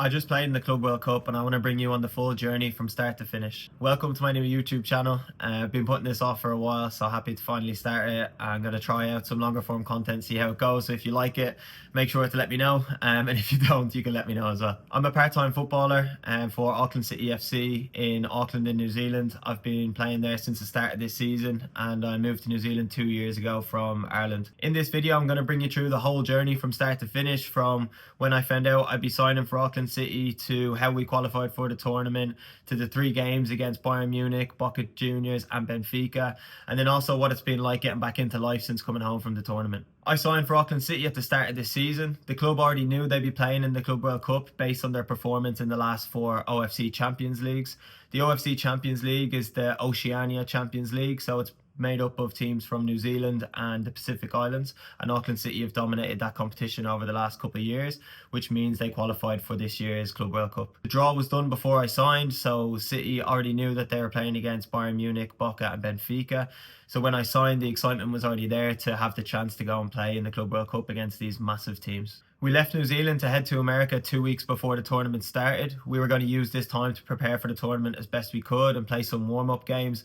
I just played in the Club World Cup and I want to bring you on the full journey from start to finish. Welcome to my new YouTube channel. I've been putting this off for a while, so happy to finally start it. I'm going to try out some longer form content, see how it goes. So if you like it, make sure to let me know. And if you don't, you can let me know as well. I'm a part-time footballer for Auckland City FC in Auckland in New Zealand. I've been playing there since the start of this season and I moved to New Zealand 2 years ago from Ireland. In this video, I'm going to bring you through the whole journey from start to finish, from when I found out I'd be signing for Auckland City to how we qualified for the tournament, to the 3 games against Bayern Munich, Boca Juniors and Benfica, and then also what it's been like getting back into life since coming home from the tournament. I signed for Auckland City at the start of this season. The club already knew they'd be playing in the Club World Cup based on their performance in the last 4 OFC Champions Leagues. The OFC Champions League is the Oceania Champions League, so it's made up of teams from New Zealand and the Pacific Islands, and Auckland City have dominated that competition over the last couple of years, which means they qualified for this year's Club World Cup. The draw was done before I signed, so City already knew that they were playing against Bayern Munich, Boca and Benfica. So when I signed, the excitement was already there to have the chance to go and play in the Club World Cup against these massive teams. We left New Zealand to head to America 2 weeks before the tournament started. We were going to use this time to prepare for the tournament as best we could and play some warm-up games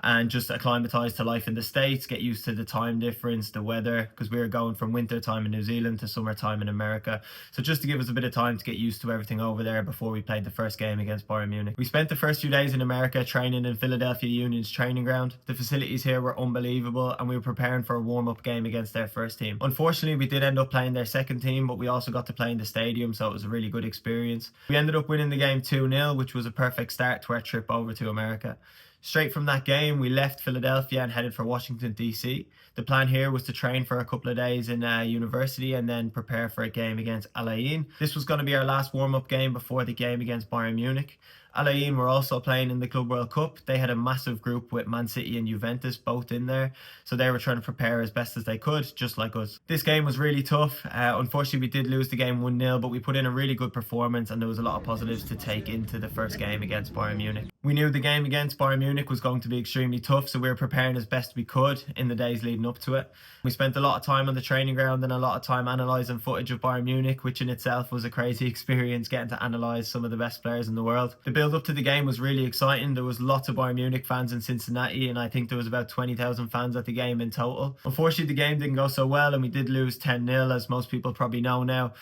and just acclimatise to life in the States, get used to the time difference, the weather, because we were going from winter time in New Zealand to summertime in America. So just to give us a bit of time to get used to everything over there before we played the first game against Bayern Munich. We spent the first few days in America training in Philadelphia Union's training ground. The facilities here were unbelievable and we were preparing for a warm-up game against their first team. Unfortunately, we did end up playing their second team, but we also got to play in the stadium, so it was a really good experience. We ended up winning the game 2-0, which was a perfect start to our trip over to America. Straight from that game, we left Philadelphia and headed for Washington, D.C. The plan here was to train for a couple of days in university and then prepare for a game against Al Ain. This was going to be our last warm-up game before the game against Bayern Munich. Al Ain were also playing in the Club World Cup. They had a massive group with Man City and Juventus both in there, so they were trying to prepare as best as they could, just like us. This game was really tough. Unfortunately, we did lose the game 1-0, but we put in a really good performance and there was a lot of positives to take into the first game against Bayern Munich. We knew the game against Bayern Munich was going to be extremely tough, so we were preparing as best we could in the days leading up to it. We spent a lot of time on the training ground and a lot of time analysing footage of Bayern Munich, which in itself was a crazy experience, getting to analyse some of the best players in the world. The build up to the game was really exciting. There was lots of Bayern Munich fans in Cincinnati and I think there was about 20,000 fans at the game in total. Unfortunately, the game didn't go so well and we did lose 10-0, as most people probably know now.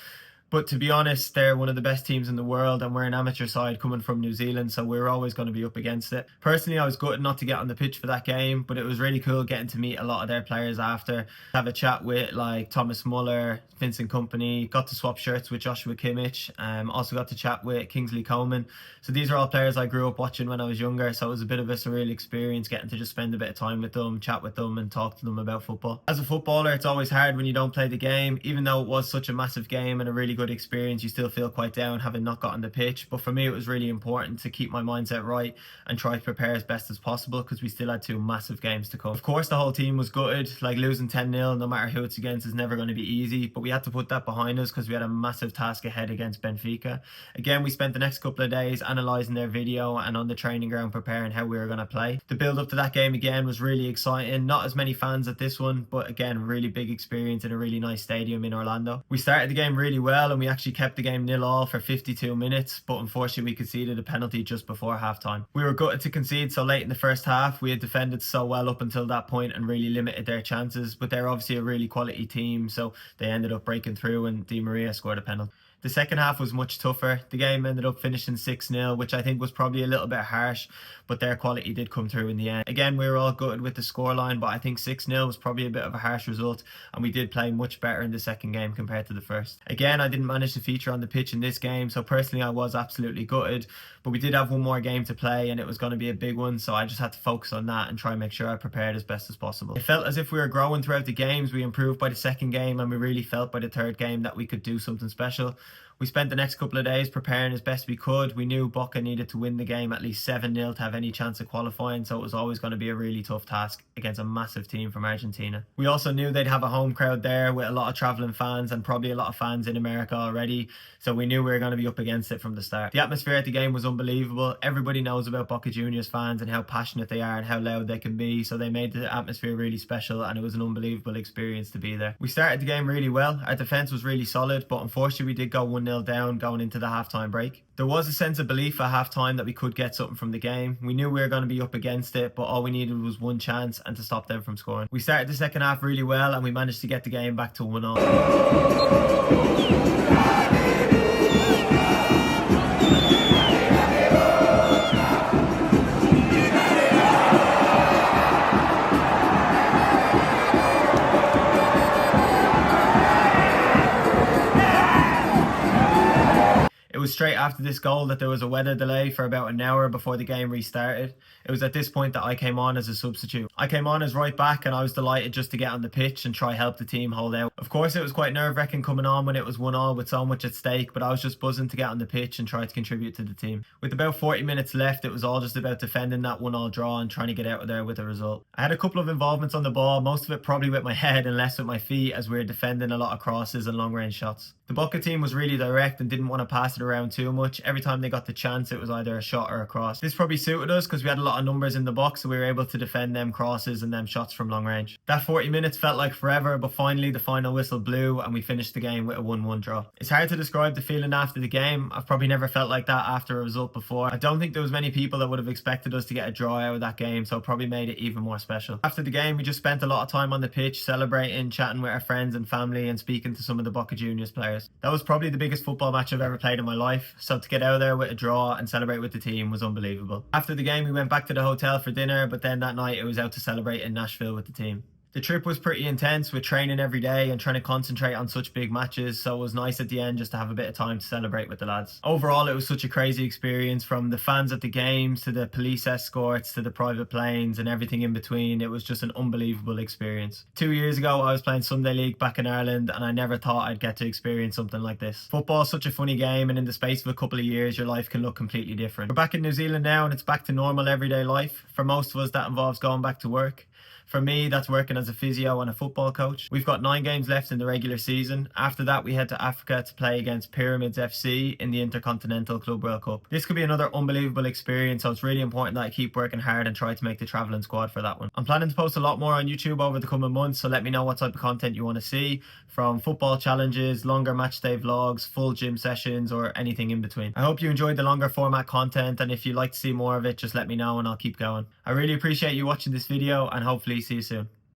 But to be honest, they're one of the best teams in the world and we're an amateur side coming from New Zealand, so we're always going to be up against it. Personally, I was gutted not to get on the pitch for that game, but it was really cool getting to meet a lot of their players after. Have a chat with like Thomas Muller, Vincent Kompany, got to swap shirts with Joshua Kimmich, also got to chat with Kingsley Coman. So these are all players I grew up watching when I was younger, so it was a bit of a surreal experience getting to just spend a bit of time with them, chat with them and talk to them about football. As a footballer, it's always hard when you don't play the game. Even though it was such a massive game and a really good experience, you still feel quite down having not got on the pitch. But for me, it was really important to keep my mindset right and try to prepare as best as possible because we still had 2 massive games to come. Of course, the whole team was gutted. Like, losing 10-0, no matter who it's against, is never going to be easy, but we had to put that behind us because we had a massive task ahead against Benfica. Again, we spent the next couple of days analysing their video and on the training ground preparing how we were going to play. The build up to that game again was really exciting. Not as many fans at this one, but again, really big experience in a really nice stadium in Orlando. We started the game really well and we actually kept the game 0-0 for 52 minutes, but unfortunately we conceded a penalty just before half-time. We were gutted to concede so late in the first half. We had defended so well up until that point and really limited their chances, but they're obviously a really quality team, so they ended up breaking through and Di Maria scored a penalty. The second half was much tougher. The game ended up finishing 6-0, which I think was probably a little bit harsh, but their quality did come through in the end. Again, we were all gutted with the scoreline, but I think 6-0 was probably a bit of a harsh result, and we did play much better in the second game compared to the first. Again, I didn't manage to feature on the pitch in this game, so personally I was absolutely gutted, but we did have one more game to play and it was going to be a big one, so I just had to focus on that and try and make sure I prepared as best as possible. It felt as if we were growing throughout the games. We improved by the second game and we really felt by the third game that we could do something special. We spent the next couple of days preparing as best we could. We knew Boca needed to win the game at least 7-0 to have any chance of qualifying, so it was always going to be a really tough task against a massive team from Argentina. We also knew they'd have a home crowd there with a lot of travelling fans and probably a lot of fans in America already, so we knew we were going to be up against it from the start. The atmosphere at the game was unbelievable. Everybody knows about Boca Juniors fans and how passionate they are and how loud they can be, so they made the atmosphere really special and it was an unbelievable experience to be there. We started the game really well. Our defence was really solid, but unfortunately we did go 1-0 1-0 down going into the halftime break. There was a sense of belief at halftime that we could get something from the game. We knew we were going to be up against it, but all we needed was one chance and to stop them from scoring. We started the second half really well and we managed to get the game back to 1-0. It was straight after this goal that there was a weather delay for about an hour before the game restarted. It was at this point that I came on as a substitute. I came on as right back and I was delighted just to get on the pitch and try help the team hold out. Of course it was quite nerve-wracking coming on when it was 1-1 with so much at stake, but I was just buzzing to get on the pitch and try to contribute to the team. With about 40 minutes left, it was all just about defending that 1-1 draw and trying to get out of there with a result. I had a couple of involvements on the ball, most of it probably with my head and less with my feet, as we were defending a lot of crosses and long-range shots. The Boca team was really direct and didn't want to pass it around too much. Every time they got the chance, it was either a shot or a cross. This probably suited us because we had a lot of numbers in the box, so we were able to defend them crosses and them shots from long range. That 40 minutes felt like forever, but finally the final whistle blew and we finished the game with a 1-1 draw. It's hard to describe the feeling after the game. I've probably never felt like that after a result before. I don't think there was many people that would have expected us to get a draw out of that game, so it probably made it even more special. After the game, we just spent a lot of time on the pitch, celebrating, chatting with our friends and family and speaking to some of the Boca Juniors players. That was probably the biggest football match I've ever played in my life, so to get out of there with a draw and celebrate with the team was unbelievable. After the game we went back to the hotel for dinner, but then that night it was out to celebrate in Nashville with the team. The trip was pretty intense with training every day and trying to concentrate on such big matches, so it was nice at the end just to have a bit of time to celebrate with the lads. Overall, it was such a crazy experience, from the fans at the games to the police escorts to the private planes and everything in between. It was just an unbelievable experience. 2 years ago, I was playing Sunday League back in Ireland and I never thought I'd get to experience something like this. Football is such a funny game, and in the space of a couple of years, your life can look completely different. We're back in New Zealand now and it's back to normal everyday life. For most of us, that involves going back to work. For me, that's working as a physio and a football coach. We've got 9 games left in the regular season. After that, we head to Africa to play against Pyramids FC in the Intercontinental Club World Cup. This could be another unbelievable experience, so it's really important that I keep working hard and try to make the travelling squad for that one. I'm planning to post a lot more on YouTube over the coming months, so let me know what type of content you want to see, from football challenges, longer match day vlogs, full gym sessions, or anything in between. I hope you enjoyed the longer format content, and if you'd like to see more of it, just let me know and I'll keep going. I really appreciate you watching this video and hopefully see you soon.